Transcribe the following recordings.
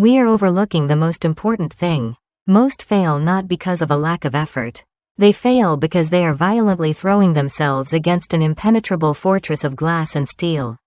We are overlooking the most important thing. Most fail not because of a lack of effort. They fail because they are violently throwing themselves against an impenetrable fortress of glass and steel.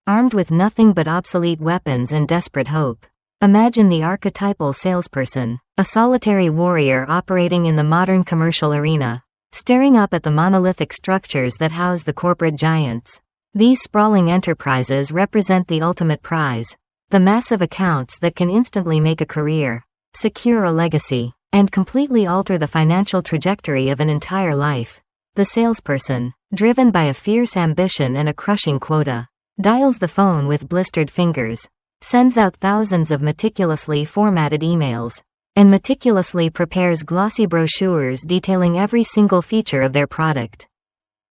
Armed with nothing but obsolete weapons and desperate hope. Imagine the archetypal salesperson, a solitary warrior operating in the modern commercial arena, staring up at the monolithic structures that house the corporate giants. These sprawling enterprises represent the ultimate prize. The massive accounts that can instantly make a career, secure a legacy, and completely alter the financial trajectory of an entire life. The salesperson, driven by a fierce ambition and a crushing quota, dials the phone with blistered fingers, sends out thousands of meticulously formatted emails, and meticulously prepares glossy brochures detailing every single feature of their product.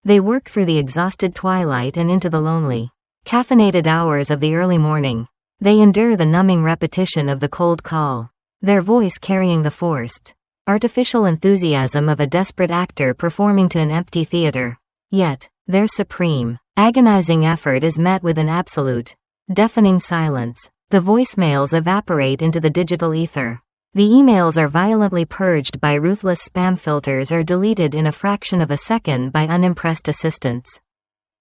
They work through the exhausted twilight and into the lonely, caffeinated hours of the early morning. They endure the numbing repetition of the cold call, their voice carrying the forced, artificial enthusiasm of a desperate actor performing to an empty theater. Yet, their supreme, agonizing effort is met with an absolute, deafening silence. The voicemails evaporate into the digital ether. The emails are violently purged by ruthless spam filters or deleted in a fraction of a second by unimpressed assistants.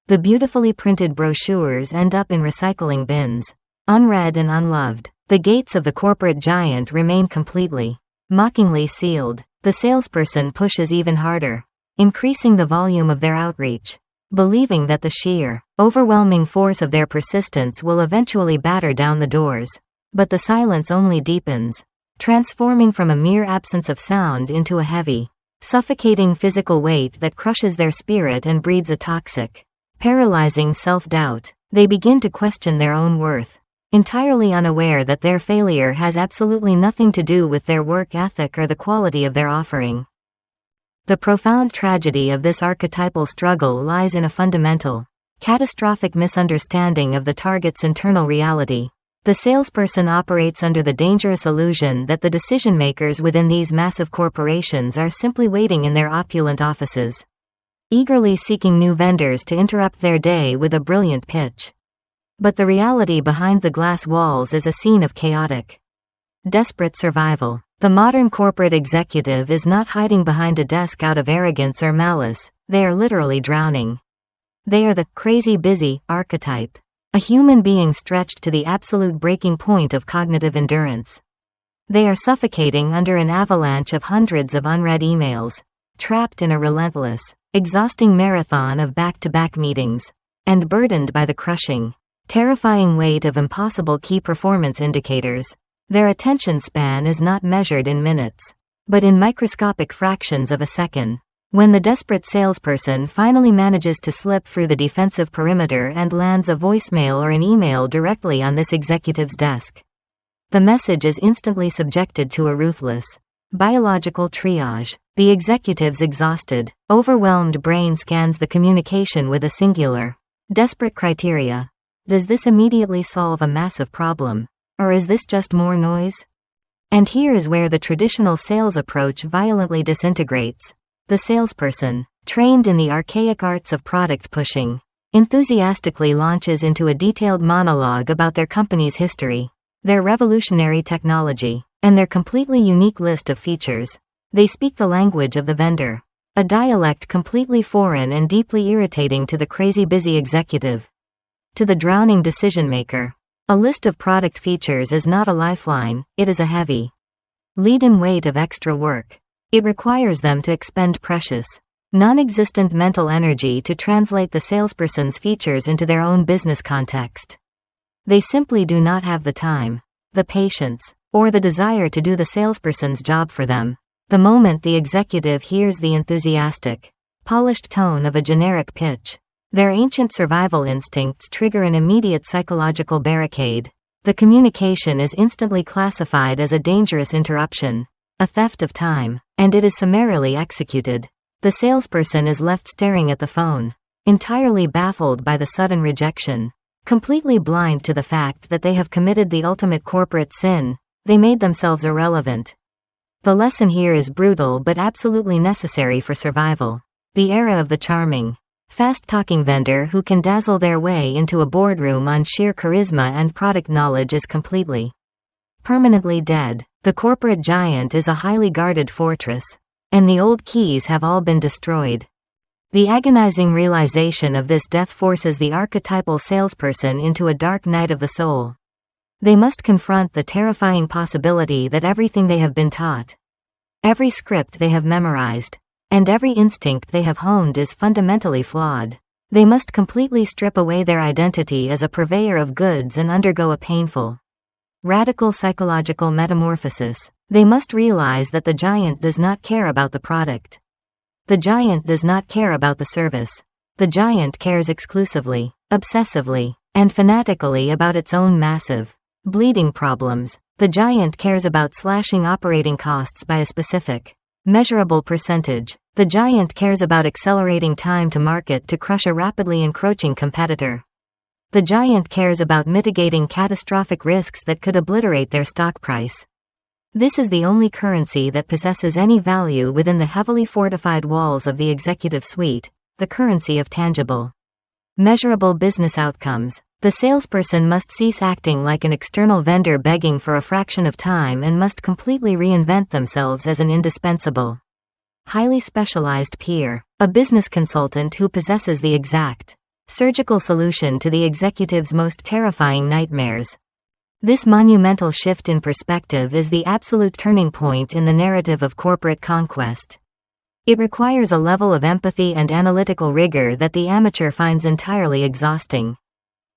The beautifully printed brochures end up in recycling bins, unread and unloved. The gates of the corporate giant remain completely, mockingly sealed. The salesperson pushes even harder, increasing the volume of their outreach, believing that the sheer, overwhelming force of their persistence will eventually batter down the doors. But the silence only deepens, transforming from a mere absence of sound into a heavy, suffocating physical weight that crushes their spirit and breeds a toxic, paralyzing self-doubt. They begin to question their own worth, entirely unaware that their failure has absolutely nothing to do with their work ethic or the quality of their offering. The profound tragedy of this archetypal struggle lies in a fundamental, catastrophic misunderstanding of the target's internal reality. The salesperson operates under the dangerous illusion that the decision-makers within these massive corporations are simply waiting in their opulent offices, eagerly seeking new vendors to interrupt their day with a brilliant pitch. But the reality behind the glass walls is a scene of chaotic, desperate survival. The modern corporate executive is not hiding behind a desk out of arrogance or malice, they are literally drowning. They are the crazy busy archetype. A human being stretched to the absolute breaking point of cognitive endurance. They are suffocating under an avalanche of hundreds of unread emails, trapped in a relentless, exhausting marathon of back-to-back meetings, and burdened by the crushing, terrifying weight of impossible key performance indicators. Their attention span is not measured in minutes, but in microscopic fractions of a second. When the desperate salesperson finally manages to slip through the defensive perimeter and lands a voicemail or an email directly on this executive's desk, the message is instantly subjected to a ruthless, biological triage. The executive's exhausted, overwhelmed brain scans the communication with a singular, desperate criteria. Does this immediately solve a massive problem? Or is this just more noise? And here is where the traditional sales approach violently disintegrates. The salesperson, trained in the archaic arts of product pushing, enthusiastically launches into a detailed monologue about their company's history, their revolutionary technology, and their completely unique list of features. They speak the language of the vendor, a dialect completely foreign and deeply irritating to the crazy busy executive. To the drowning decision-maker, a list of product features is not a lifeline, it is a heavy, leaden weight of extra work. It requires them to expend precious, non-existent mental energy to translate the salesperson's features into their own business context. They simply do not have the time, the patience, or the desire to do the salesperson's job for them. The moment the executive hears the enthusiastic, polished tone of a generic pitch, their ancient survival instincts trigger an immediate psychological barricade. The communication is instantly classified as a dangerous interruption, a theft of time, and it is summarily executed. The salesperson is left staring at the phone, entirely baffled by the sudden rejection, completely blind to the fact that they have committed the ultimate corporate sin. They made themselves irrelevant. The lesson here is brutal but absolutely necessary for survival. The era of the charming, fast-talking vendor who can dazzle their way into a boardroom on sheer charisma and product knowledge is completely permanently dead. The corporate giant is a highly guarded fortress, and the old keys have all been destroyed. The agonizing realization of this death forces the archetypal salesperson into a dark night of the soul. They must confront the terrifying possibility that everything they have been taught, every script they have memorized, and every instinct they have honed is fundamentally flawed. They must completely strip away their identity as a purveyor of goods and undergo a painful, radical psychological metamorphosis. They must realize that the giant does not care about the product. The giant does not care about the service. The giant cares exclusively, obsessively, and fanatically about its own massive, bleeding problems. The giant cares about slashing operating costs by a specific, measurable percentage. The giant cares about accelerating time to market to crush a rapidly encroaching competitor. The giant cares about mitigating catastrophic risks that could obliterate their stock price. This is the only currency that possesses any value within the heavily fortified walls of the executive suite, the currency of tangible, measurable business outcomes. The salesperson must cease acting like an external vendor begging for a fraction of time and must completely reinvent themselves as an indispensable, highly specialized peer, a business consultant who possesses the exact, surgical solution to the executive's most terrifying nightmares. This monumental shift in perspective is the absolute turning point in the narrative of corporate conquest. It requires a level of empathy and analytical rigor that the amateur finds entirely exhausting.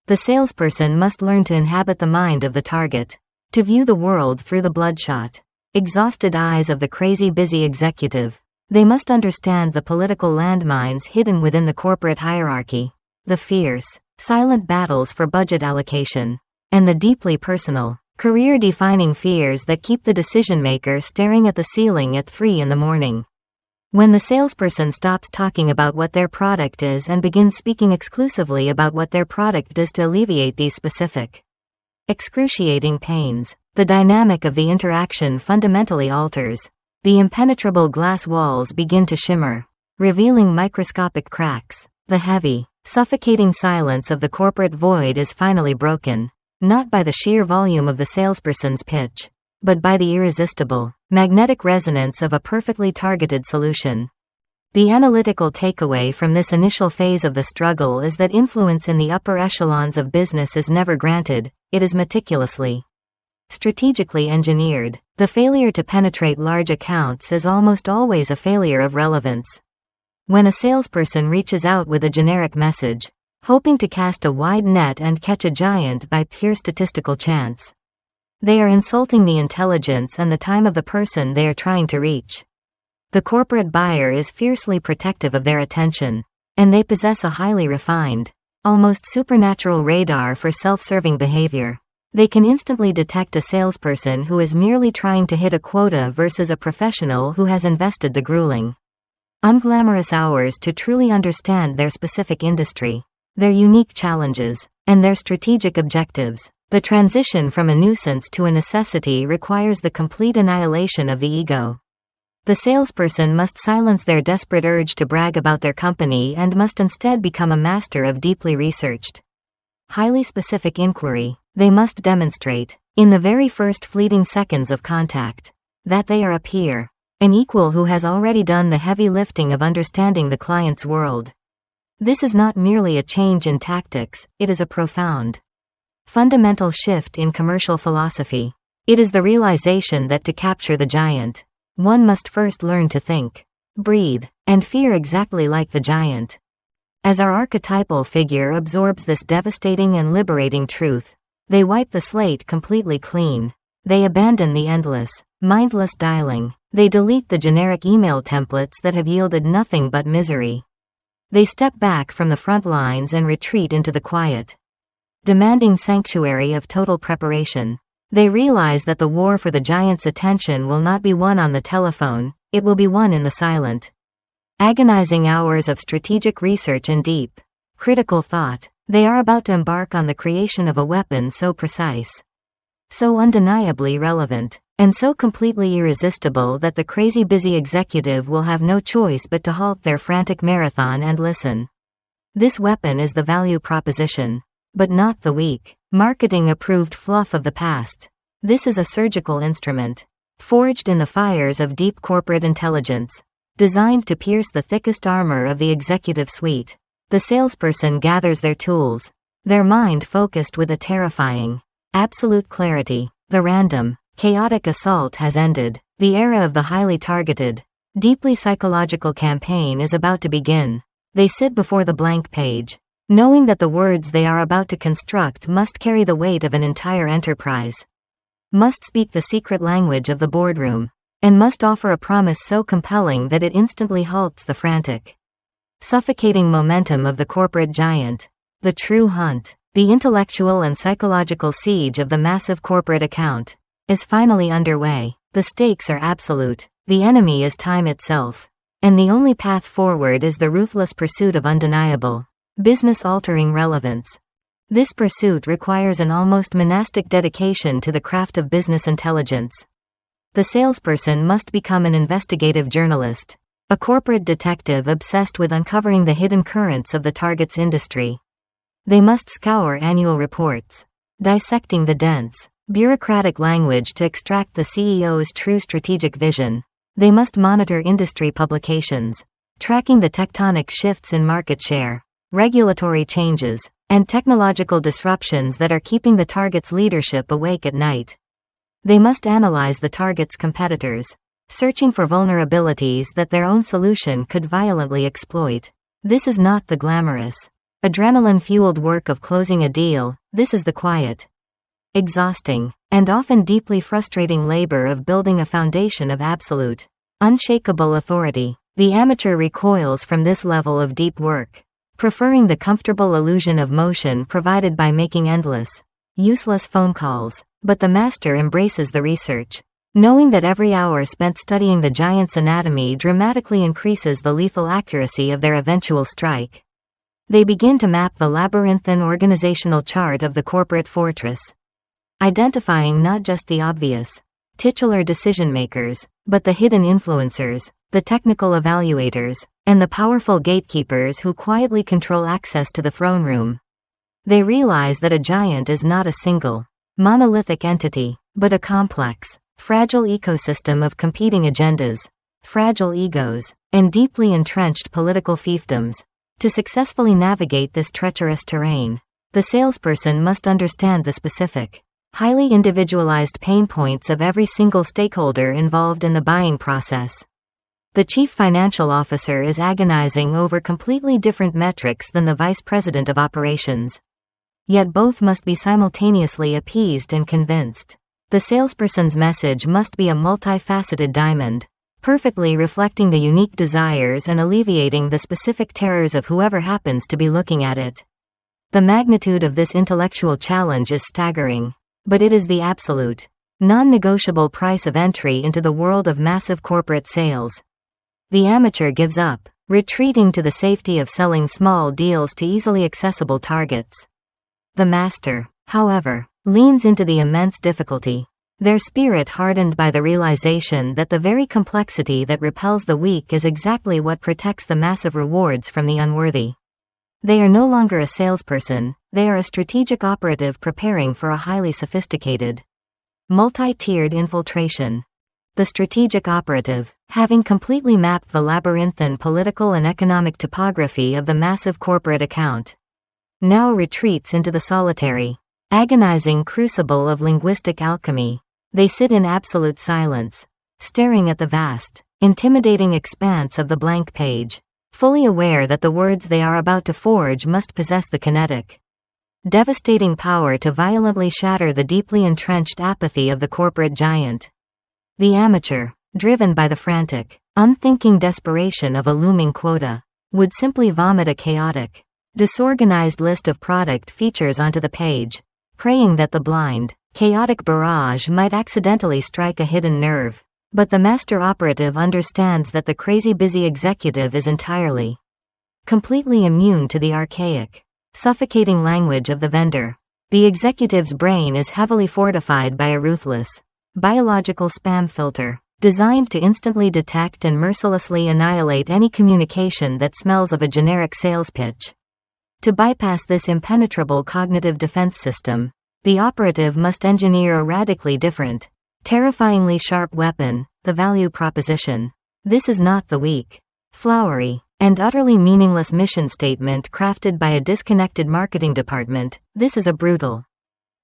The salesperson must learn to inhabit the mind of the target, to view the world through the bloodshot, exhausted eyes of the crazy busy executive. They must understand the political landmines hidden within the corporate hierarchy, the fierce, silent battles for budget allocation, and the deeply personal, career-defining fears that keep the decision-maker staring at the ceiling at 3 in the morning. When the salesperson stops talking about what their product is and begins speaking exclusively about what their product does to alleviate these specific, excruciating pains, the dynamic of the interaction fundamentally alters. The impenetrable glass walls begin to shimmer, revealing microscopic cracks. The heavy, suffocating silence of the corporate void is finally broken, not by the sheer volume of the salesperson's pitch, but by the irresistible, magnetic resonance of a perfectly targeted solution. The analytical takeaway from this initial phase of the struggle is that influence in the upper echelons of business is never granted, it is meticulously, strategically engineered. The failure to penetrate large accounts is almost always a failure of relevance. When a salesperson reaches out with a generic message, hoping to cast a wide net and catch a giant by pure statistical chance, they are insulting the intelligence and the time of the person they are trying to reach. The corporate buyer is fiercely protective of their attention, and they possess a highly refined, almost supernatural radar for self-serving behavior. They can instantly detect a salesperson who is merely trying to hit a quota versus a professional who has invested the grueling, unglamorous hours to truly understand their specific industry, their unique challenges, and their strategic objectives. The transition from a nuisance to a necessity requires the complete annihilation of the ego. The salesperson must silence their desperate urge to brag about their company and must instead become a master of deeply researched, highly specific inquiry. They must demonstrate, in the very first fleeting seconds of contact, that they are a peer, an equal who has already done the heavy lifting of understanding the client's world. This is not merely a change in tactics, it is a profound, fundamental shift in commercial philosophy. It is the realization that to capture the giant, one must first learn to think, breathe, and fear exactly like the giant. As our archetypal figure absorbs this devastating and liberating truth, they wipe the slate completely clean. They abandon the endless, mindless dialing. They delete the generic email templates that have yielded nothing but misery. They step back from the front lines and retreat into the quiet, demanding sanctuary of total preparation. They realize that the war for the giant's attention will not be won on the telephone, it will be won in the silent, agonizing hours of strategic research and deep, critical thought. They are about to embark on the creation of a weapon so precise, so undeniably relevant, and so completely irresistible that the crazy busy executive will have no choice but to halt their frantic marathon and listen. This weapon is the value proposition, but not the weak, marketing-approved fluff of the past. This is a surgical instrument, forged in the fires of deep corporate intelligence, designed to pierce the thickest armor of the executive suite. The salesperson gathers their tools, their mind focused with a terrifying, absolute clarity. The random, chaotic assault has ended. The era of the highly targeted, deeply psychological campaign is about to begin. They sit before the blank page, knowing that the words they are about to construct must carry the weight of an entire enterprise, must speak the secret language of the boardroom, and must offer a promise so compelling that it instantly halts the frantic, suffocating momentum of the corporate giant. The true hunt, the intellectual and psychological siege of the massive corporate account, is finally underway. The stakes are absolute, the enemy is time itself, and the only path forward is the ruthless pursuit of undeniable, business-altering relevance. This pursuit requires an almost monastic dedication to the craft of business intelligence. The salesperson must become an investigative journalist, a corporate detective obsessed with uncovering the hidden currents of the target's industry. They must scour annual reports, dissecting the dense, bureaucratic language to extract the CEO's true strategic vision. They must monitor industry publications, tracking the tectonic shifts in market share, regulatory changes, and technological disruptions that are keeping the target's leadership awake at night. They must analyze the target's competitors, searching for vulnerabilities that their own solution could violently exploit. This is not the glamorous, adrenaline-fueled work of closing a deal. This is the quiet, exhausting, and often deeply frustrating labor of building a foundation of absolute, unshakable authority. The amateur recoils from this level of deep work, preferring the comfortable illusion of motion provided by making endless, useless phone calls. But the master embraces the research, knowing that every hour spent studying the giant's anatomy dramatically increases the lethal accuracy of their eventual strike. They begin to map the labyrinthine organizational chart of the corporate fortress, identifying not just the obvious, titular decision-makers, but the hidden influencers, the technical evaluators, and the powerful gatekeepers who quietly control access to the throne room. They realize that a giant is not a single, monolithic entity, but a complex, fragile ecosystem of competing agendas, fragile egos, and deeply entrenched political fiefdoms. To successfully navigate this treacherous terrain, the salesperson must understand the specific, highly individualized pain points of every single stakeholder involved in the buying process. The chief financial officer is agonizing over completely different metrics than the vice president of operations. Yet both must be simultaneously appeased and convinced. The salesperson's message must be a multifaceted diamond, perfectly reflecting the unique desires and alleviating the specific terrors of whoever happens to be looking at it. The magnitude of this intellectual challenge is staggering, but it is the absolute, non-negotiable price of entry into the world of massive corporate sales. The amateur gives up, retreating to the safety of selling small deals to easily accessible targets. The master, however, leans into the immense difficulty, their spirit hardened by the realization that the very complexity that repels the weak is exactly what protects the massive rewards from the unworthy. They are no longer a salesperson, they are a strategic operative preparing for a highly sophisticated, multi-tiered infiltration. The strategic operative, having completely mapped the labyrinthine political and economic topography of the massive corporate account, now retreats into the solitary, agonizing crucible of linguistic alchemy. They sit in absolute silence, staring at the vast, intimidating expanse of the blank page, fully aware that the words they are about to forge must possess the kinetic, devastating power to violently shatter the deeply entrenched apathy of the corporate giant. The amateur, driven by the frantic, unthinking desperation of a looming quota, would simply vomit a chaotic, disorganized list of product features onto the page, praying that the blind, chaotic barrage might accidentally strike a hidden nerve. But the master operative understands that the crazy busy executive is entirely, completely immune to the archaic, suffocating language of the vendor. The executive's brain is heavily fortified by a ruthless, biological spam filter, designed to instantly detect and mercilessly annihilate any communication that smells of a generic sales pitch. To bypass this impenetrable cognitive defense system, The operative must engineer a radically different, terrifyingly sharp weapon, the value proposition. This is not the weak, flowery, and utterly meaningless mission statement crafted by a disconnected marketing department. This is a brutal,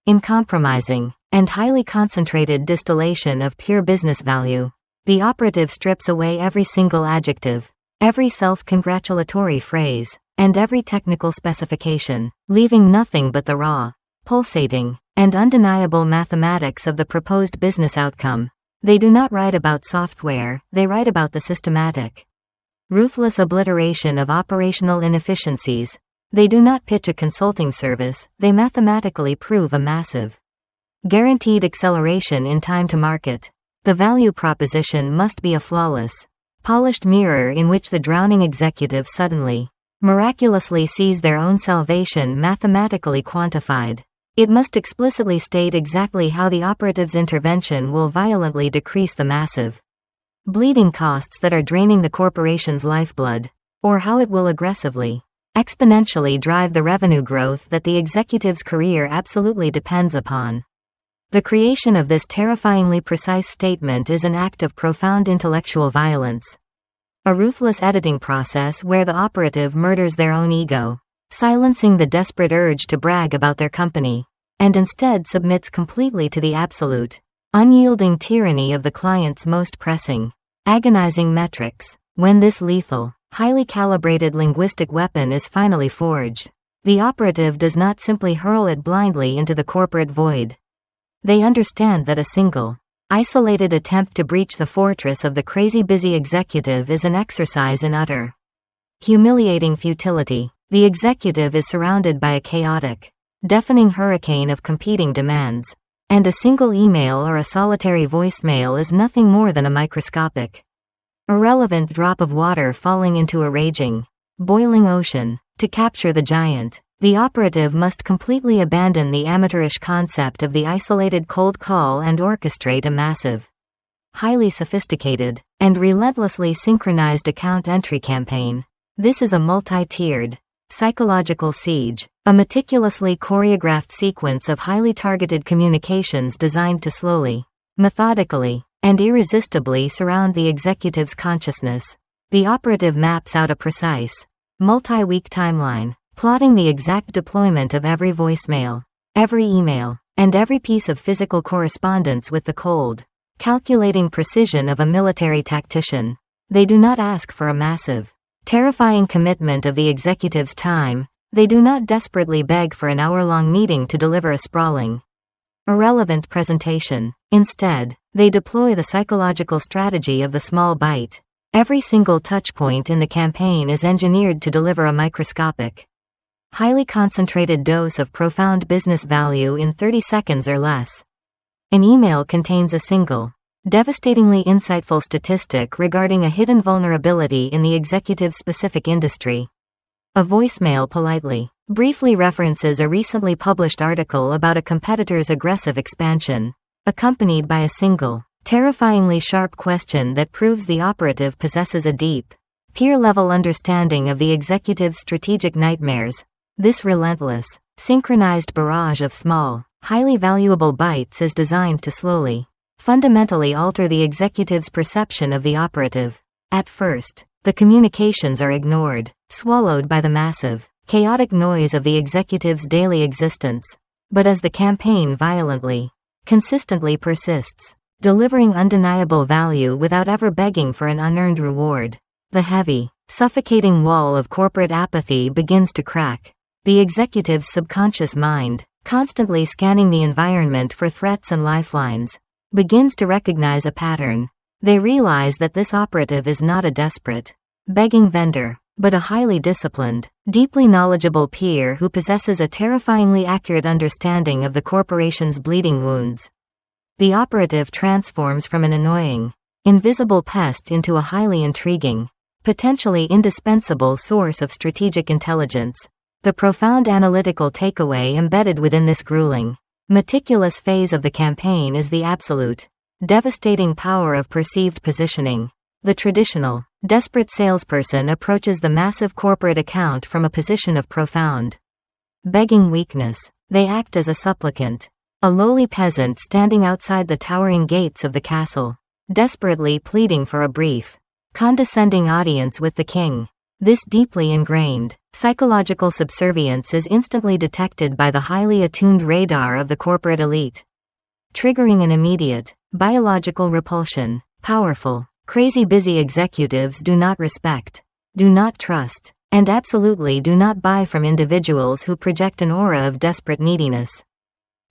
uncompromising, and highly concentrated distillation of pure business value. The operative strips away every single adjective, every self-congratulatory phrase, and every technical specification, leaving nothing but the raw, pulsating, and undeniable mathematics of the proposed business outcome. They do not write about software, they write about the systematic, ruthless obliteration of operational inefficiencies. They do not pitch a consulting service, they mathematically prove a massive, guaranteed acceleration in time to market. The value proposition must be a flawless, polished mirror in which the drowning executive suddenly, miraculously sees their own salvation mathematically quantified. It must explicitly state exactly how the operative's intervention will violently decrease the massive, bleeding costs that are draining the corporation's lifeblood, or how it will aggressively, exponentially drive the revenue growth that the executive's career absolutely depends upon. The creation of this terrifyingly precise statement is an act of profound intellectual violence. A ruthless editing process where the operative murders their own ego, silencing the desperate urge to brag about their company, and instead submits completely to the absolute, unyielding tyranny of the client's most pressing, agonizing metrics. When this lethal, highly calibrated linguistic weapon is finally forged, the operative does not simply hurl it blindly into the corporate void. They understand that a single, isolated attempt to breach the fortress of the crazy busy executive is an exercise in utter, humiliating futility. The executive is surrounded by a chaotic, deafening hurricane of competing demands, and a single email or a solitary voicemail is nothing more than a microscopic, irrelevant drop of water falling into a raging, boiling ocean. To capture the giant, the operative must completely abandon the amateurish concept of the isolated cold call and orchestrate a massive, highly sophisticated, and relentlessly synchronized account entry campaign. This is a multi-tiered, psychological siege, a meticulously choreographed sequence of highly targeted communications designed to slowly, methodically, and irresistibly surround the executive's consciousness. The operative maps out a precise, multi-week timeline, plotting the exact deployment of every voicemail, every email, and every piece of physical correspondence with the cold, calculating precision of a military tactician. They do not ask for a massive, terrifying commitment of the executive's time. They do not desperately beg for an hour-long meeting to deliver a sprawling, irrelevant presentation. Instead, they deploy the psychological strategy of the small bite. Every single touchpoint in the campaign is engineered to deliver a microscopic, highly concentrated dose of profound business value in 30 seconds or less. An email contains a single, devastatingly insightful statistic regarding a hidden vulnerability in the executive's specific industry. A voicemail politely, briefly references a recently published article about a competitor's aggressive expansion, accompanied by a single, terrifyingly sharp question that proves the operative possesses a deep, peer-level understanding of the executive's strategic nightmares. This relentless, synchronized barrage of small, highly valuable bites is designed to slowly, fundamentally alter the executive's perception of the operative. At first, the communications are ignored, swallowed by the massive, chaotic noise of the executive's daily existence. But as the campaign violently, consistently persists, delivering undeniable value without ever begging for an unearned reward, the heavy, suffocating wall of corporate apathy begins to crack. The executive's subconscious mind, constantly scanning the environment for threats and lifelines, begins to recognize a pattern. They realize that this operative is not a desperate, begging vendor, but a highly disciplined, deeply knowledgeable peer who possesses a terrifyingly accurate understanding of the corporation's bleeding wounds. The operative transforms from an annoying, invisible pest into a highly intriguing, potentially indispensable source of strategic intelligence. The profound analytical takeaway embedded within this grueling, meticulous phase of the campaign is the absolute, devastating power of perceived positioning. The traditional, desperate salesperson approaches the massive corporate account from a position of profound, begging weakness. They act as a supplicant. A lowly peasant standing outside the towering gates of the castle, desperately pleading for a brief, condescending audience with the king. This deeply ingrained, psychological subservience is instantly detected by the highly attuned radar of the corporate elite, triggering an immediate, biological repulsion. Powerful, crazy busy executives do not respect, do not trust, and absolutely do not buy from individuals who project an aura of desperate neediness.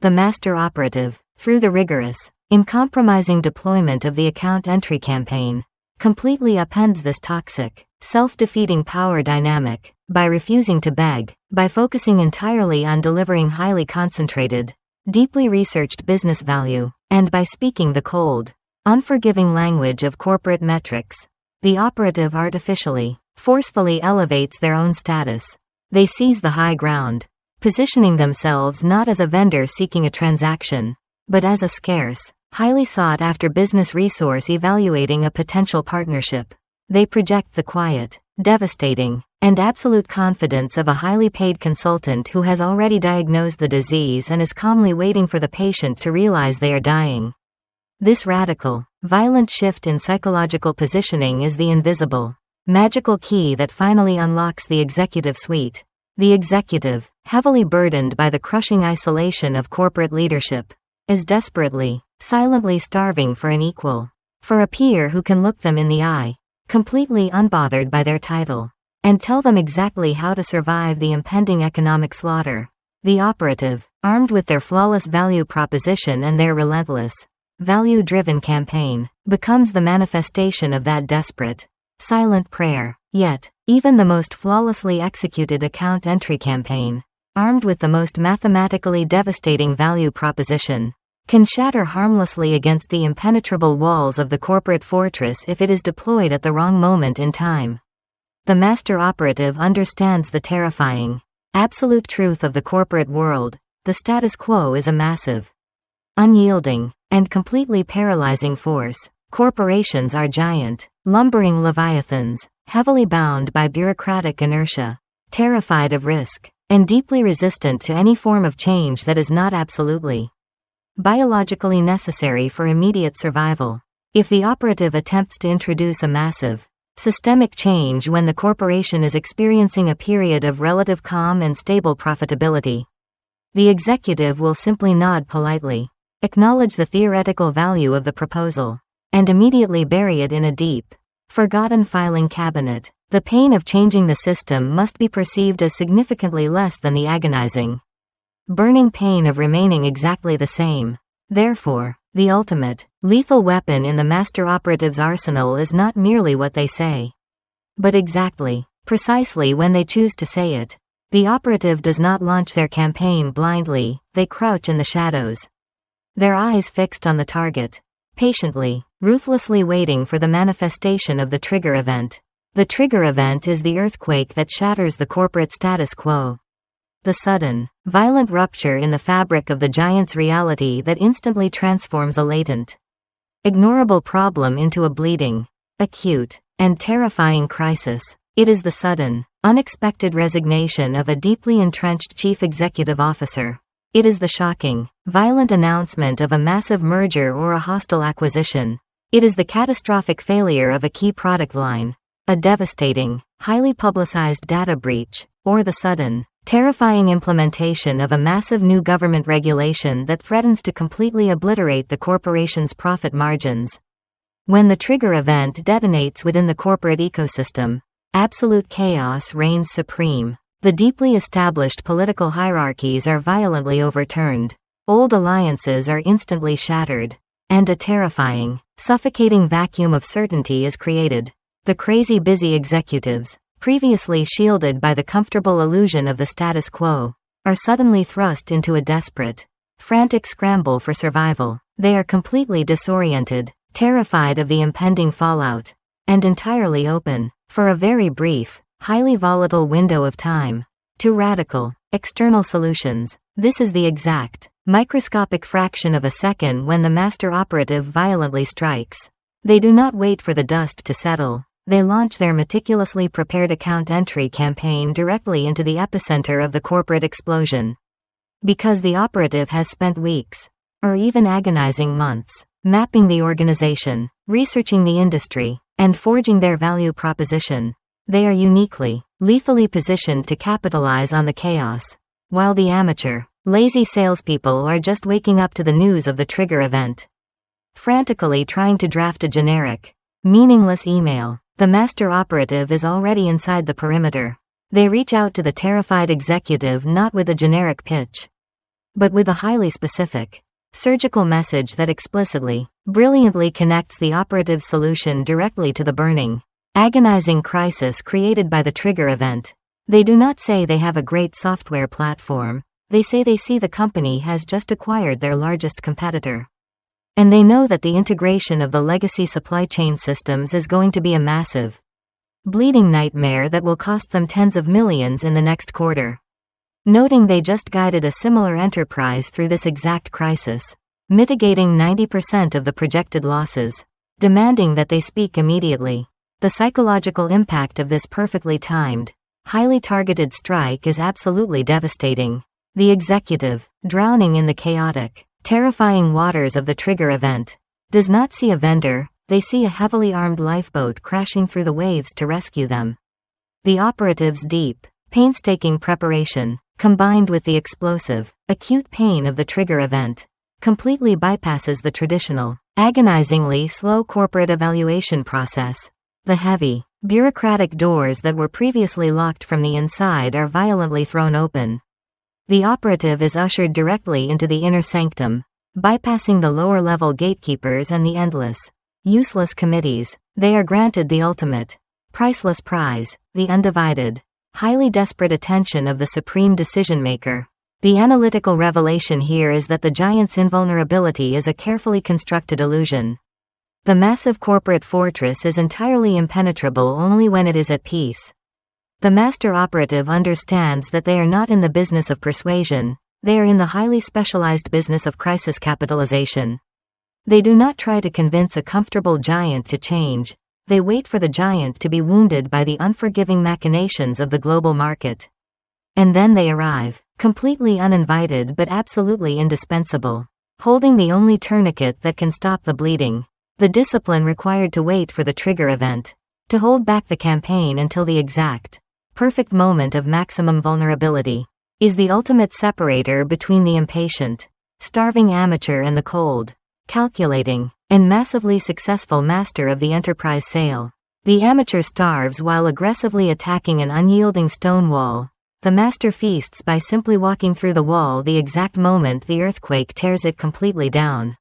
The master operative, through the rigorous, uncompromising deployment of the account entry campaign, completely upends this toxic, self-defeating power dynamic, by refusing to beg, by focusing entirely on delivering highly concentrated, deeply researched business value, and by speaking the cold, unforgiving language of corporate metrics. The operative artificially, forcefully elevates their own status. They seize the high ground, positioning themselves not as a vendor seeking a transaction, but as a scarce, highly sought-after business resource evaluating a potential partnership. They project the quiet, devastating, and absolute confidence of a highly paid consultant who has already diagnosed the disease and is calmly waiting for the patient to realize they are dying. This radical, violent shift in psychological positioning is the invisible, magical key that finally unlocks the executive suite. The executive, heavily burdened by the crushing isolation of corporate leadership, is desperately, silently starving for an equal, for a peer who can look them in the eye, completely unbothered by their title, and tell them exactly how to survive the impending economic slaughter. The operative, armed with their flawless value proposition and their relentless, value-driven campaign, becomes the manifestation of that desperate, silent prayer. Yet, even the most flawlessly executed account entry campaign, armed with the most mathematically devastating value proposition, can shatter harmlessly against the impenetrable walls of the corporate fortress if it is deployed at the wrong moment in time. The master operative understands the terrifying, absolute truth of the corporate world. The status quo is a massive, unyielding, and completely paralyzing force. Corporations are giant, lumbering leviathans, heavily bound by bureaucratic inertia, terrified of risk, and deeply resistant to any form of change that is not absolutely, biologically necessary for immediate survival. If the operative attempts to introduce a massive, systemic change when the corporation is experiencing a period of relative calm and stable profitability, the executive will simply nod politely, acknowledge the theoretical value of the proposal, and immediately bury it in a deep, forgotten filing cabinet. The pain of changing the system must be perceived as significantly less than the agonizing, burning pain of remaining exactly the same. Therefore, the ultimate, lethal weapon in the master operative's arsenal is not merely what they say, but exactly, precisely when they choose to say it. The operative does not launch their campaign blindly, they crouch in the shadows, their eyes fixed on the target, patiently, ruthlessly waiting for the manifestation of the trigger event. The trigger event is the earthquake that shatters the corporate status quo. The sudden, violent rupture in the fabric of the giant's reality that instantly transforms a latent, ignorable problem into a bleeding, acute, and terrifying crisis. It is the sudden, unexpected resignation of a deeply entrenched chief executive officer. It is the shocking, violent announcement of a massive merger or a hostile acquisition. It is the catastrophic failure of a key product line, a devastating, highly publicized data breach, or the sudden, terrifying implementation of a massive new government regulation that threatens to completely obliterate the corporation's profit margins. When the trigger event detonates within the corporate ecosystem, absolute chaos reigns supreme. The deeply established political hierarchies are violently overturned, old alliances are instantly shattered, and a terrifying, suffocating vacuum of certainty is created. The crazy busy executives, previously shielded by the comfortable illusion of the status quo, are suddenly thrust into a desperate, frantic scramble for survival. They are completely disoriented, terrified of the impending fallout, and entirely open, for a very brief, highly volatile window of time, to radical, external solutions. This is the exact, microscopic fraction of a second when the master operative violently strikes. They do not wait for the dust to settle. They launch their meticulously prepared account entry campaign directly into the epicenter of the corporate explosion. Because the operative has spent weeks, or even agonizing months, mapping the organization, researching the industry, and forging their value proposition. They are uniquely, lethally positioned to capitalize on the chaos, while the amateur, lazy salespeople are just waking up to the news of the trigger event. Frantically trying to draft a generic, meaningless email, the master operative is already inside the perimeter. They reach out to the terrified executive not with a generic pitch, but with a highly specific, surgical message that explicitly, brilliantly connects the operative's solution directly to the burning, agonizing crisis created by the trigger event. They do not say they have a great software platform. They say they see the company has just acquired their largest competitor. And they know that the integration of the legacy supply chain systems is going to be a massive, bleeding nightmare that will cost them tens of millions in the next quarter. Noting they just guided a similar enterprise through this exact crisis, mitigating 90% of the projected losses, demanding that they speak immediately. The psychological impact of this perfectly timed, highly targeted strike is absolutely devastating. The executive, drowning in the chaotic, terrifying waters of the trigger event, does not see a vendor. They see a heavily armed lifeboat crashing through the waves to rescue them. The operative's deep, painstaking preparation, combined with the explosive, acute pain of the trigger event, completely bypasses the traditional, agonizingly slow corporate evaluation process. The heavy, bureaucratic doors that were previously locked from the inside are violently thrown open. The operative is ushered directly into the inner sanctum, bypassing the lower-level gatekeepers and the endless, useless committees. They are granted the ultimate, priceless prize, the undivided, highly desperate attention of the supreme decision-maker. The analytical revelation here is that the giant's invulnerability is a carefully constructed illusion. The massive corporate fortress is entirely impenetrable only when it is at peace. The master operative understands that they are not in the business of persuasion, they are in the highly specialized business of crisis capitalization. They do not try to convince a comfortable giant to change, they wait for the giant to be wounded by the unforgiving machinations of the global market. And then they arrive, completely uninvited but absolutely indispensable, holding the only tourniquet that can stop the bleeding. The discipline required to wait for the trigger event, to hold back the campaign until the exact, perfect moment of maximum vulnerability, is the ultimate separator between the impatient, starving amateur and the cold, calculating, and massively successful master of the enterprise sale. The amateur starves while aggressively attacking an unyielding stone wall. The master feasts by simply walking through the wall the exact moment the earthquake tears it completely down.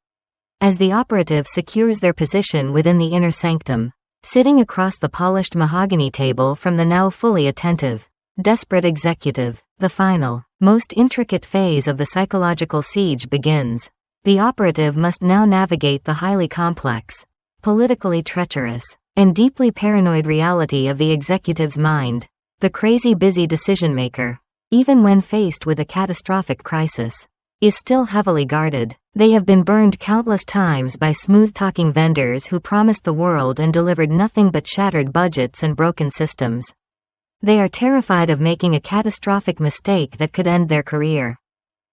As the operative secures their position within the inner sanctum, sitting across the polished mahogany table from the now fully attentive, desperate executive, the final, most intricate phase of the psychological siege begins. The operative must now navigate the highly complex, politically treacherous, and deeply paranoid reality of the executive's mind. The crazy busy decision-maker, even when faced with a catastrophic crisis, is still heavily guarded. They have been burned countless times by smooth-talking vendors who promised the world and delivered nothing but shattered budgets and broken systems. They are terrified of making a catastrophic mistake that could end their career,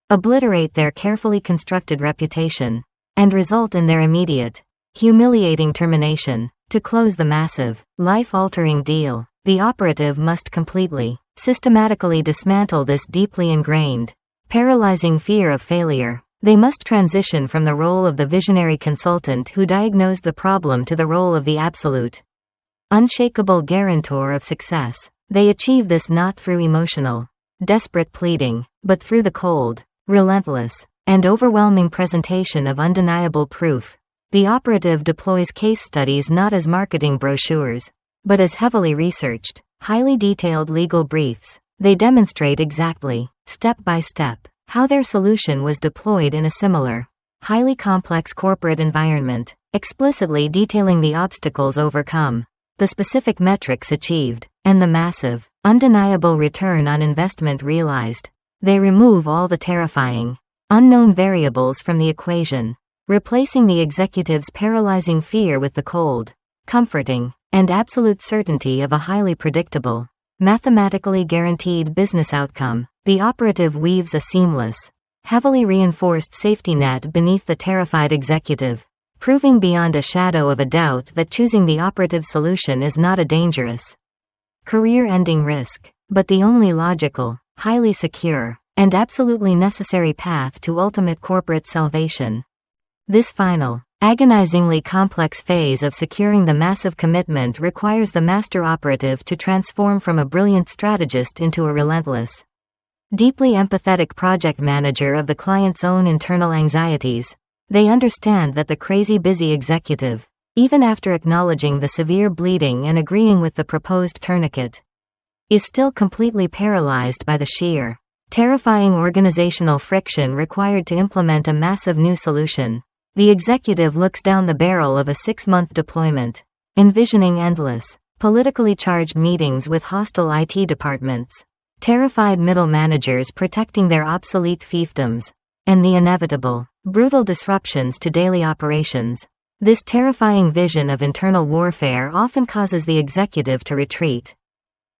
obliterate their carefully constructed reputation, and result in their immediate, humiliating termination. To close the massive, life-altering deal, the operative must completely, systematically dismantle this deeply ingrained, paralyzing fear of failure. They must transition from the role of the visionary consultant who diagnosed the problem to the role of the absolute, unshakable guarantor of success. They achieve this not through emotional, desperate pleading, but through the cold, relentless, and overwhelming presentation of undeniable proof. The operative deploys case studies not as marketing brochures, but as heavily researched, highly detailed legal briefs. They demonstrate exactly, step by step, how their solution was deployed in a similar, highly complex corporate environment, explicitly detailing the obstacles overcome, the specific metrics achieved, and the massive, undeniable return on investment realized. They remove all the terrifying, unknown variables from the equation, replacing the executive's paralyzing fear with the cold, comforting, and absolute certainty of a highly predictable, mathematically guaranteed business outcome. The operative weaves a seamless, heavily reinforced safety net beneath the terrified executive, proving beyond a shadow of a doubt that choosing the operative solution is not a dangerous, career-ending risk, but the only logical, highly secure, and absolutely necessary path to ultimate corporate salvation. This final, agonizingly complex phase of securing the massive commitment requires the master operative to transform from a brilliant strategist into a relentless, deeply empathetic project manager of the client's own internal anxieties. They understand that the crazy busy executive, even after acknowledging the severe bleeding and agreeing with the proposed tourniquet, is still completely paralyzed by the sheer, terrifying organizational friction required to implement a massive new solution. The executive looks down the barrel of a 6-month deployment, envisioning endless, politically charged meetings with hostile IT departments, terrified middle managers protecting their obsolete fiefdoms, and the inevitable, brutal disruptions to daily operations. This terrifying vision of internal warfare often causes the executive to retreat,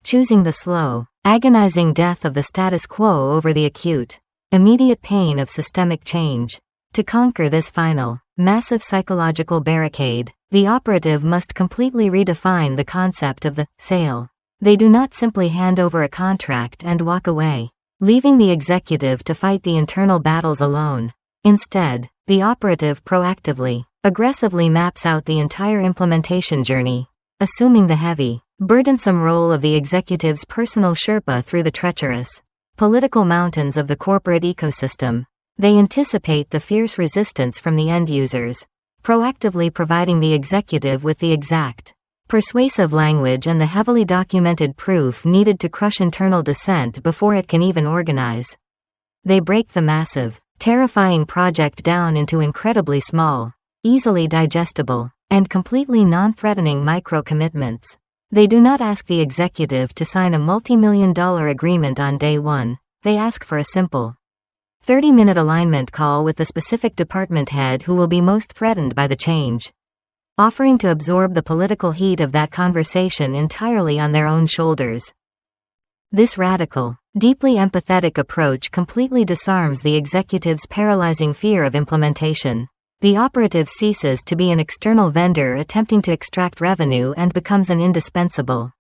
choosing the slow, agonizing death of the status quo over the acute, immediate pain of systemic change. To conquer this final, massive psychological barricade, the operative must completely redefine the concept of the sale. They do not simply hand over a contract and walk away, leaving the executive to fight the internal battles alone. Instead, the operative proactively, aggressively maps out the entire implementation journey, assuming the heavy, burdensome role of the executive's personal Sherpa through the treacherous, political mountains of the corporate ecosystem. They anticipate the fierce resistance from the end users, proactively providing the executive with the exact, persuasive language and the heavily documented proof needed to crush internal dissent before it can even organize. They break the massive, terrifying project down into incredibly small, easily digestible, and completely non-threatening micro-commitments. They do not ask the executive to sign a multi-million-dollar agreement on day one. They ask for a simple, 30-minute alignment call with the specific department head who will be most threatened by the change, offering to absorb the political heat of that conversation entirely on their own shoulders. This radical, deeply empathetic approach completely disarms the executive's paralyzing fear of implementation. The operative ceases to be an external vendor attempting to extract revenue and becomes an indispensable,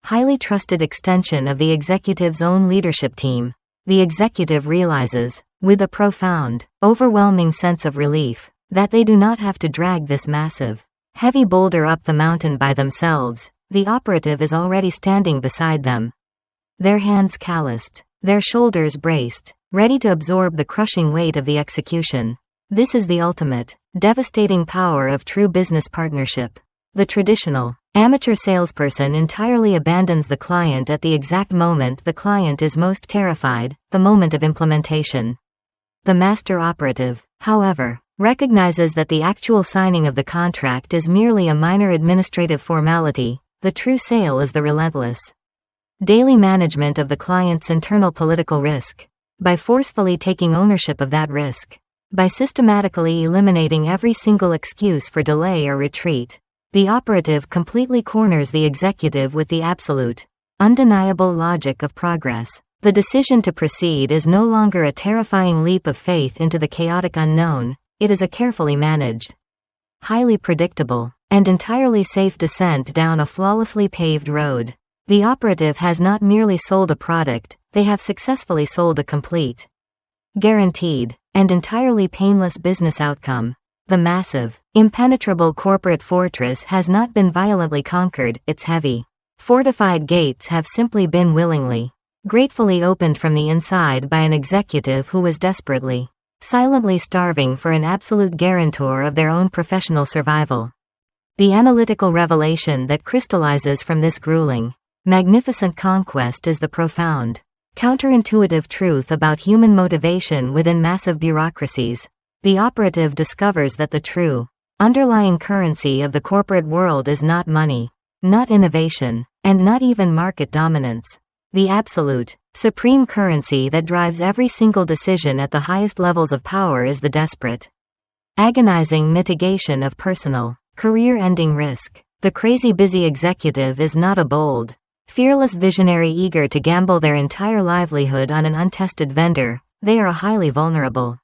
highly trusted extension of the executive's own leadership team. The executive realizes, with a profound, overwhelming sense of relief, that they do not have to drag this massive, heavy boulder up the mountain by themselves. The operative is already standing beside them, their hands calloused, their shoulders braced, ready to absorb the crushing weight of the execution. This is the ultimate, devastating power of true business partnership. The traditional, amateur salesperson entirely abandons the client at the exact moment the client is most terrified, the moment of implementation. The master operative, however, recognizes that the actual signing of the contract is merely a minor administrative formality. The true sale is the relentless, daily management of the client's internal political risk. By forcefully taking ownership of that risk, by systematically eliminating every single excuse for delay or retreat, the operative completely corners the executive with the absolute, undeniable logic of progress. The decision to proceed is no longer a terrifying leap of faith into the chaotic unknown. It is a carefully managed, highly predictable, and entirely safe descent down a flawlessly paved road. The operative has not merely sold a product, they have successfully sold a complete, guaranteed, and entirely painless business outcome. The massive, impenetrable corporate fortress has not been violently conquered, its heavy, fortified gates have simply been willingly, gratefully opened from the inside by an executive who was desperately, silently starving for an absolute guarantor of their own professional survival. The analytical revelation that crystallizes from this grueling, magnificent conquest is the profound, counterintuitive truth about human motivation within massive bureaucracies. The operative discovers that the true, underlying currency of the corporate world is not money, not innovation, and not even market dominance. The absolute, supreme currency that drives every single decision at the highest levels of power is the desperate, agonizing mitigation of personal, career-ending risk. The crazy busy executive is not a bold, fearless visionary eager to gamble their entire livelihood on an untested vendor. They are a highly vulnerable,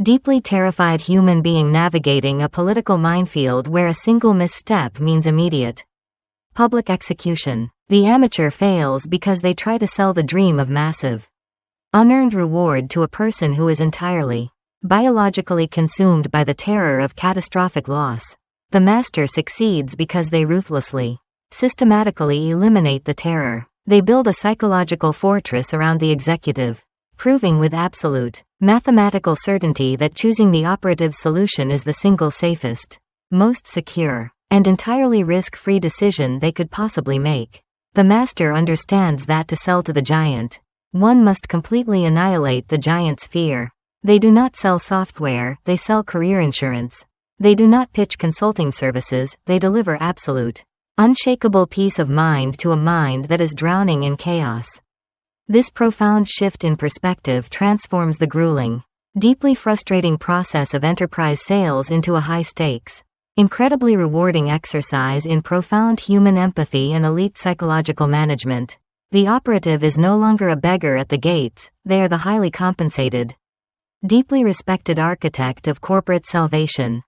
deeply terrified human being navigating a political minefield where a single misstep means immediate public execution. The amateur fails because they try to sell the dream of massive, unearned reward to a person who is entirely, biologically consumed by the terror of catastrophic loss. The master succeeds because they ruthlessly, systematically eliminate the terror. They build a psychological fortress around the executive, proving with absolute, mathematical certainty that choosing the operative solution is the single safest, most secure, and entirely risk-free decision they could possibly make. The master understands that to sell to the giant, one must completely annihilate the giant's fear. They do not sell software, they sell career insurance. They do not pitch consulting services, they deliver absolute, unshakable peace of mind to a mind that is drowning in chaos. This profound shift in perspective transforms the grueling, deeply frustrating process of enterprise sales into a high-stakes, incredibly rewarding exercise in profound human empathy and elite psychological management. The operative is no longer a beggar at the gates, they are the highly compensated, deeply respected architect of corporate salvation.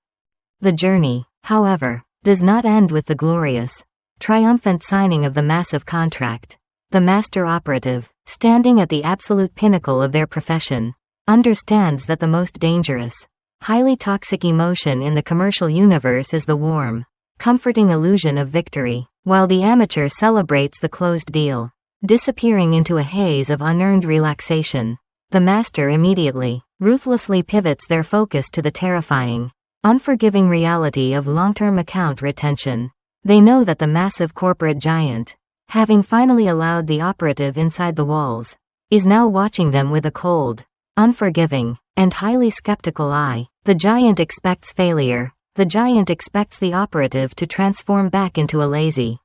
The journey, however, does not end with the glorious, triumphant signing of the massive contract. The master operative, standing at the absolute pinnacle of their profession, understands that the most dangerous, highly toxic emotion in the commercial universe is the warm, comforting illusion of victory, while the amateur celebrates the closed deal, disappearing into a haze of unearned relaxation. The master immediately, ruthlessly pivots their focus to the terrifying, unforgiving reality of long-term account retention. They know that the massive corporate giant, having finally allowed the operative inside the walls, is now watching them with a cold, unforgiving, and highly skeptical eye. The giant expects failure. The giant expects the operative to transform back into a lazy,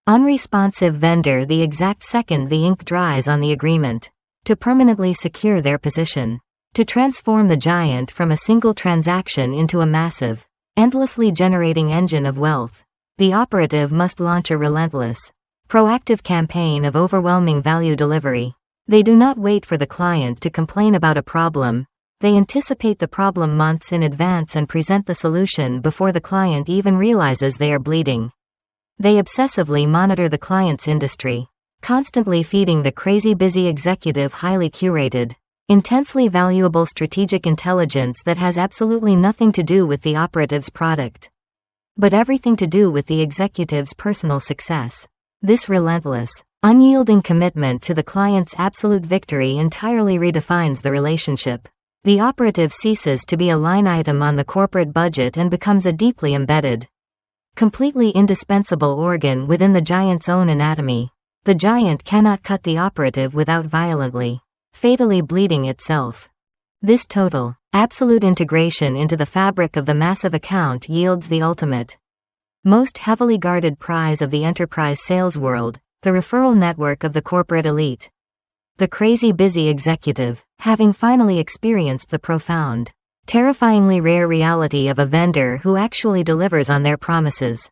unresponsive vendor the exact second the ink dries on the agreement, to permanently secure their position, to transform the giant from a single transaction into a massive, endlessly generating engine of wealth. The operative must launch a relentless, proactive campaign of overwhelming value delivery. They do not wait for the client to complain about a problem. They anticipate the problem months in advance and present the solution before the client even realizes they are bleeding. They obsessively monitor the client's industry, constantly feeding the crazy busy executive highly curated, intensely valuable strategic intelligence that has absolutely nothing to do with the operative's product, but everything to do with the executive's personal success. This relentless, unyielding commitment to the client's absolute victory entirely redefines the relationship. The operative ceases to be a line item on the corporate budget and becomes a deeply embedded, completely indispensable organ within the giant's own anatomy. The giant cannot cut the operative without violently, fatally bleeding itself. This total, absolute integration into the fabric of the massive account yields the ultimate, most heavily guarded prize of the enterprise sales world, the referral network of the corporate elite. The crazy busy executive, having finally experienced the profound, terrifyingly rare reality of a vendor who actually delivers on their promises,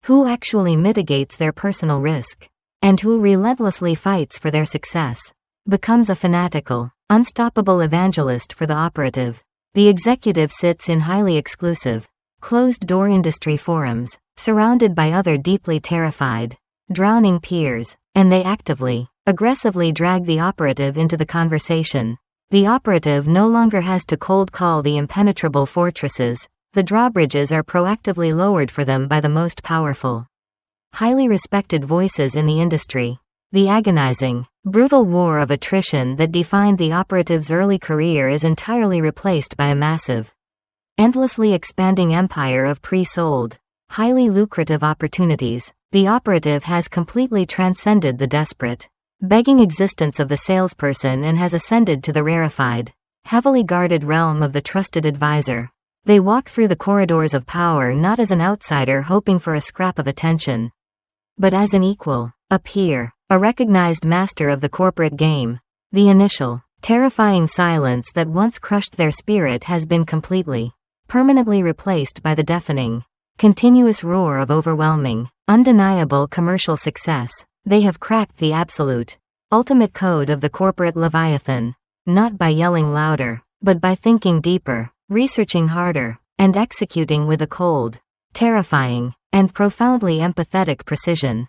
who actually mitigates their personal risk, and who relentlessly fights for their success, becomes a fanatical, unstoppable evangelist for the operative. The executive sits in highly exclusive, closed-door industry forums, surrounded by other deeply terrified, drowning peers, and they actively, aggressively drag the operative into the conversation. The operative no longer has to cold call the impenetrable fortresses. The drawbridges are proactively lowered for them by the most powerful, highly respected voices in the industry. The agonizing, brutal war of attrition that defined the operative's early career is entirely replaced by a massive, endlessly expanding empire of pre-sold, highly lucrative opportunities. The operative has completely transcended the desperate, begging existence of the salesperson and has ascended to the rarefied, heavily guarded realm of the trusted advisor. They walk through the corridors of power not as an outsider hoping for a scrap of attention, but as an equal, a peer, a recognized master of the corporate game. The initial, terrifying silence that once crushed their spirit has been completely, permanently replaced by the deafening, continuous roar of overwhelming, undeniable commercial success. They have cracked the absolute, ultimate code of the corporate Leviathan. not by yelling louder, but by thinking deeper, researching harder, and executing with a cold, terrifying, and profoundly empathetic precision.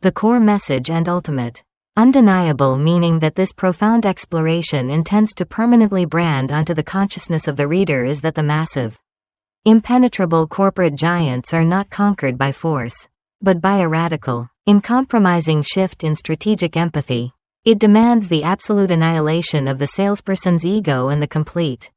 The core message and ultimate, undeniable meaning that this profound exploration intends to permanently brand onto the consciousness of the reader is that the massive, impenetrable corporate giants are not conquered by force, but by a radical, uncompromising shift in strategic empathy. It demands the absolute annihilation of the salesperson's ego and the complete,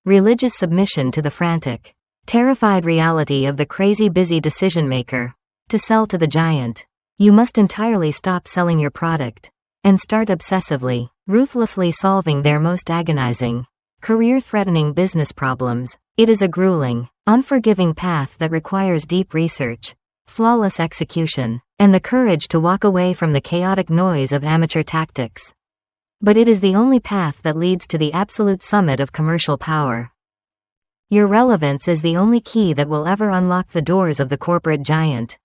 religious submission to the frantic, terrified reality of the crazy busy decision-maker. To sell to the giant, you must entirely stop selling your product, and start obsessively, ruthlessly solving their most agonizing, career-threatening business problems. It is a grueling, unforgiving path that requires deep research, flawless execution, and the courage to walk away from the chaotic noise of amateur tactics. But it is the only path that leads to the absolute summit of commercial power. Your relevance is the only key that will ever unlock the doors of the corporate giant.